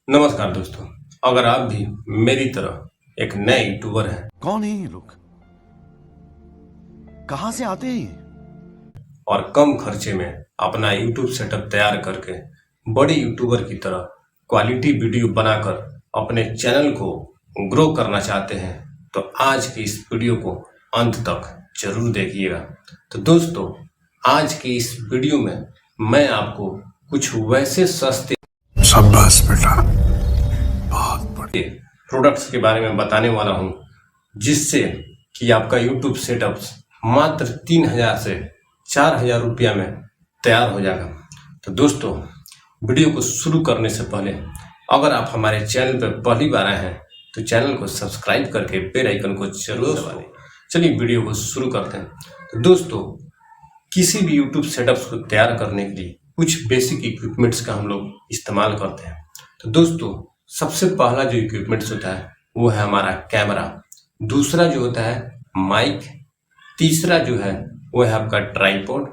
नमस्कार दोस्तों। अगर आप भी मेरी तरह एक नए यूट्यूबर हैं कौन है ये लोग? कहां से आते हैं ये? और कम खर्चे में अपना यूट्यूब सेटअप तैयार करके बड़े यूट्यूबर की तरह क्वालिटी वीडियो बनाकर अपने चैनल को ग्रो करना चाहते हैं, तो आज की इस वीडियो को अंत तक जरूर देखिएगा। तो दोस्तों, आज की इस वीडियो में मैं आपको कुछ वैसे सस्ते शाबाश बेटा, बहुत बढ़िया। प्रोडक्ट्स के बारे में बताने वाला हूं, जिससे कि आपका यूट्यूब सेटअप मात्र 3,000 से 4,000 रुपया में तैयार हो जाएगा। तो दोस्तों, वीडियो को शुरू करने से पहले अगर आप हमारे चैनल पर पहली बार आए हैं तो चैनल को सब्सक्राइब करके बेल आइकन को जरूर दबा दें। चलिए वीडियो को शुरू करते हैं। तो दोस्तों, किसी भी यूट्यूब सेटअप्स को तैयार करने के लिए कुछ बेसिक इक्विपमेंट्स का हम लोग इस्तेमाल करते हैं। तो दोस्तों, सबसे पहला जो इक्विपमेंट्स होता है वो है हमारा कैमरा, दूसरा जो होता है माइक, तीसरा जो है वो है आपका ट्राइपॉड,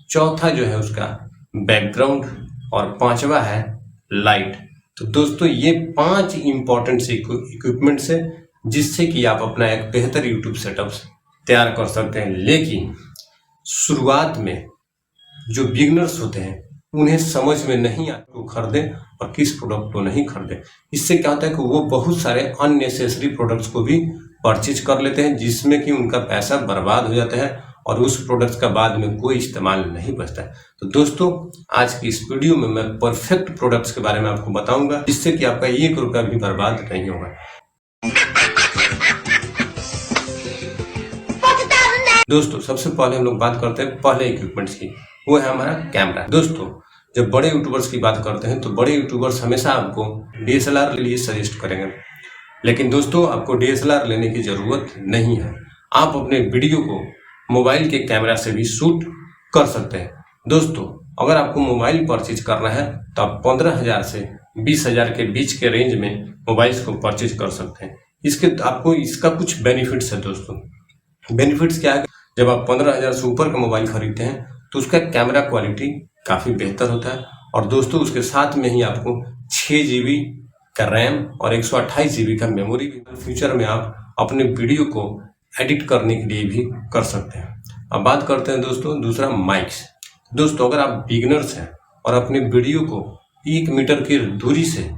चौथा जो है उसका बैकग्राउंड और पांचवा है लाइट। तो दोस्तों, ये 5 इंपॉर्टेंट से इक्विपमेंट्स है जिससे कि आप अपना एक बेहतर यूट्यूब सेटअप तैयार कर सकते हैं। लेकिन शुरुआत में जो बिगनर्स होते हैं उन्हें समझ में नहीं आता को खरीदें और किस प्रोडक्ट को नहीं खरीदें। इससे क्या होता है कि वो बहुत सारे अननेसेसरी प्रोडक्ट्स को भी परचेज कर लेते हैं, जिसमें कि उनका पैसा बर्बाद हो जाता है और उस प्रोडक्ट्स का बाद में कोई इस्तेमाल नहीं बचता है। तो दोस्तों, आज की इस वीडियो में मैं परफेक्ट प्रोडक्ट्स के बारे में आपको बताऊंगा, जिससे कि आपका 1 रुपया भी बर्बाद नहीं होगा। दोस्तों, सबसे पहले हम लोग बात करते हैं पहले इक्विपमेंट्स की, वो है हमारा कैमरा। दोस्तों, जब बड़े यूट्यूबर्स की बात करते हैं तो बड़े यूट्यूबर्स हमेशा आपको डीएसएलआर के लिए सजेस्ट करेंगे, लेकिन दोस्तों आपको डीएसएलआर लेने की जरूरत नहीं है। आप अपने वीडियो को मोबाइल के कैमरा से भी शूट कर सकते हैं। दोस्तों, अगर आपको मोबाइल परचेज करना है तो आप 15,000 से 20,000 के बीच के रेंज में मोबाइल्स को परचेज कर सकते हैं। आपको इसका कुछ बेनिफिट्स है। दोस्तों, बेनिफिट्स क्या है? जब आप 15,000 से ऊपर का मोबाइल खरीदते हैं तो उसका कैमरा क्वालिटी काफ़ी बेहतर होता है, और दोस्तों उसके साथ में ही आपको 6 GB का रैम और 128 GB का मेमोरी भी फ्यूचर में आप अपने वीडियो को एडिट करने के लिए भी कर सकते हैं। अब बात करते हैं दोस्तों दूसरा माइक्स। दोस्तों, अगर आप बिगनर्स हैं और अपने वीडियो को 1 मीटर की दूरी से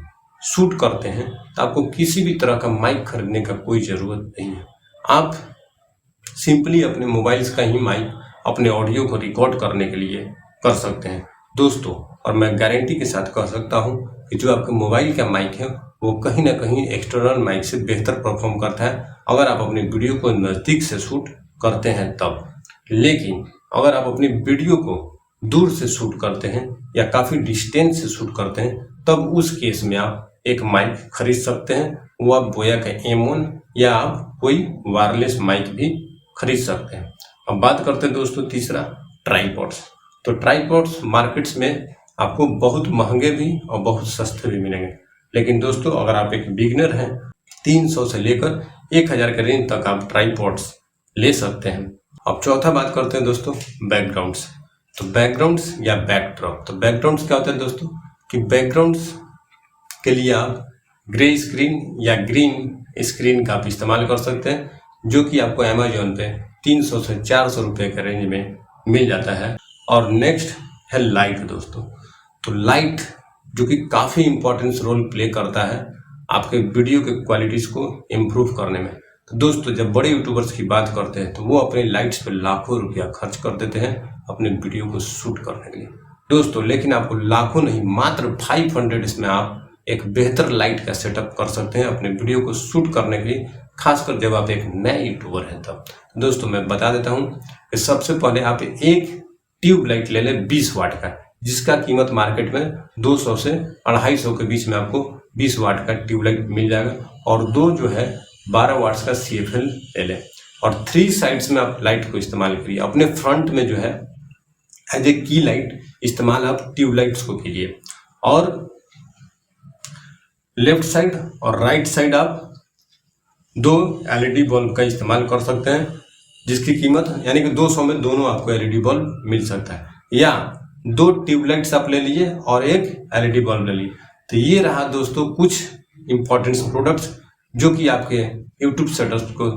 शूट करते हैं तो आपको किसी भी तरह का माइक खरीदने का कोई ज़रूरत नहीं है। आप सिंपली अपने मोबाइल्स का ही माइक अपने ऑडियो को रिकॉर्ड करने के लिए कर सकते हैं दोस्तों। और मैं गारंटी के साथ कह सकता हूं कि जो आपके मोबाइल का माइक है वो कहीं ना कहीं एक्सटर्नल माइक से बेहतर परफॉर्म करता है, अगर आप अपनी वीडियो को नज़दीक से शूट करते हैं तब। लेकिन अगर आप अपनी वीडियो को दूर से शूट करते हैं या काफ़ी डिस्टेंस से शूट करते हैं, तब उस केस में आप एक माइक खरीद सकते हैं। वो आप बोया का M1 या आप कोई वायरलेस माइक भी खरीद सकते हैं। अब बात करते हैं दोस्तों तीसरा, ट्राइपॉड्स। तो ट्राइपॉड्स मार्केट्स में आपको बहुत महंगे भी और बहुत सस्ते भी मिलेंगे, लेकिन दोस्तों अगर आप एक बिगिनर हैं 300 से लेकर 1,000 के रेंज तक आप ट्राइपॉड्स ले सकते हैं। अब चौथा बात करते हैं दोस्तों बैकग्राउंड्स। तो बैकग्राउंड्स या बैकड्रॉप। तो बैकग्राउंड्स क्या होता है दोस्तों कि बैकग्राउंड्स के लिए आप ग्रे स्क्रीन या ग्रीन स्क्रीन का आप इस्तेमाल कर सकते हैं, जो कि आपको अमेजोन पे 300 से 400 रुपये के रेंज में मिल जाता है। और नेक्स्ट है लाइट दोस्तों। तो लाइट जो कि काफ़ी इंपॉर्टेंस रोल प्ले करता है आपके वीडियो के क्वालिटीज़ को इम्प्रूव करने में। तो दोस्तों, जब बड़े यूट्यूबर्स की बात करते हैं तो वो अपने लाइट्स पे लाखों रुपया खर्च कर देते हैं अपने वीडियो को शूट करने के लिए दोस्तों। लेकिन आपको लाखों नहीं, मात्र 500 में आप एक बेहतर लाइट का सेटअप कर सकते हैं अपने वीडियो को शूट करने के लिए, खासकर जब आप एक नए यूट्यूबर हैं तब। दोस्तों, मैं बता देता हूं कि सबसे पहले आप एक ट्यूब लाइट ले लें 20 वाट का, जिसका कीमत मार्केट में 200 से 250 के बीच में आपको 20 वाट का ट्यूब लाइट मिल जाएगा। और दो जो है 12 वाट्स का CFL ले लें, और 3 साइड्स में आप लाइट को इस्तेमाल करिए। अपने फ्रंट में जो है एज ए की लाइट इस्तेमाल आप ट्यूब लाइट्स को कीजिए, और लेफ्ट साइड और राइट साइड आप 2 LED बल्ब का इस्तेमाल कर सकते हैं, जिसकी कीमत यानी कि 200 में दोनों आपको LED बल्ब मिल सकता है। या 2 ट्यूबलाइट्स आप ले लीजिए और एक LED बल्ब ले लीजिए। तो ये रहा दोस्तों कुछ इंपॉर्टेंट प्रोडक्ट्स जो कि आपके यूट्यूब सेटअप को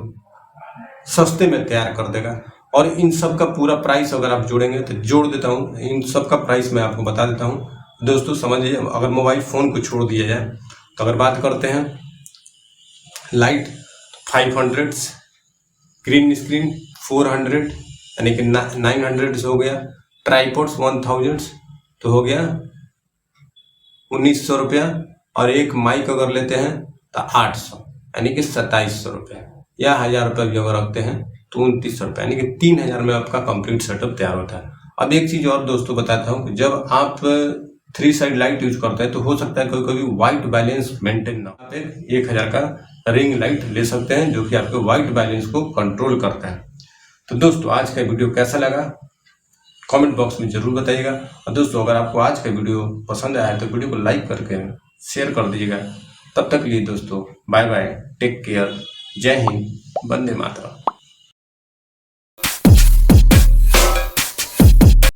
सस्ते में तैयार कर देगा। और इन सब का पूरा प्राइस अगर आप जोड़ेंगे तो जोड़ देता हूँ, इन सब का प्राइस मैं आपको बता देता हूँ दोस्तों। समझिए, अगर मोबाइल फ़ोन को छोड़ दिया जाए तो अगर बात करते हैं लाइट 500, ग्रीन स्क्रीन 400 यानी कि 900 हो गया, ट्राईपोड्स 1000 तो हो गया 1900 रुपया, और एक माइक अगर लेते हैं तो 800 यानी कि 2700 रुपया, या 1000 रुपये भी अगर रखते हैं तो 2900 रुपये यानी कि 3000 में आपका कंप्लीट सेटअप तैयार होता है। अब एक चीज़ और दोस्तों बताता हूँ, जब आप 3 साइड लाइट यूज करते हैं तो हो सकता है कभी कभी वाइट बैलेंस मेंटेन ना हो। आप 1000 का रिंग लाइट ले सकते हैं जो कि आपके वाइट बैलेंस को कंट्रोल करता है। तो दोस्तों आज का वीडियो कैसा लगा कमेंट बॉक्स में जरूर बताइएगा। और दोस्तों अगर आपको आज का वीडियो पसंद आया है तो वीडियो को लाइक करके शेयर कर दीजिएगा। तब तक के लिए दोस्तों बाय बाय, टेक केयर, जय हिंद, वंदे मातरम।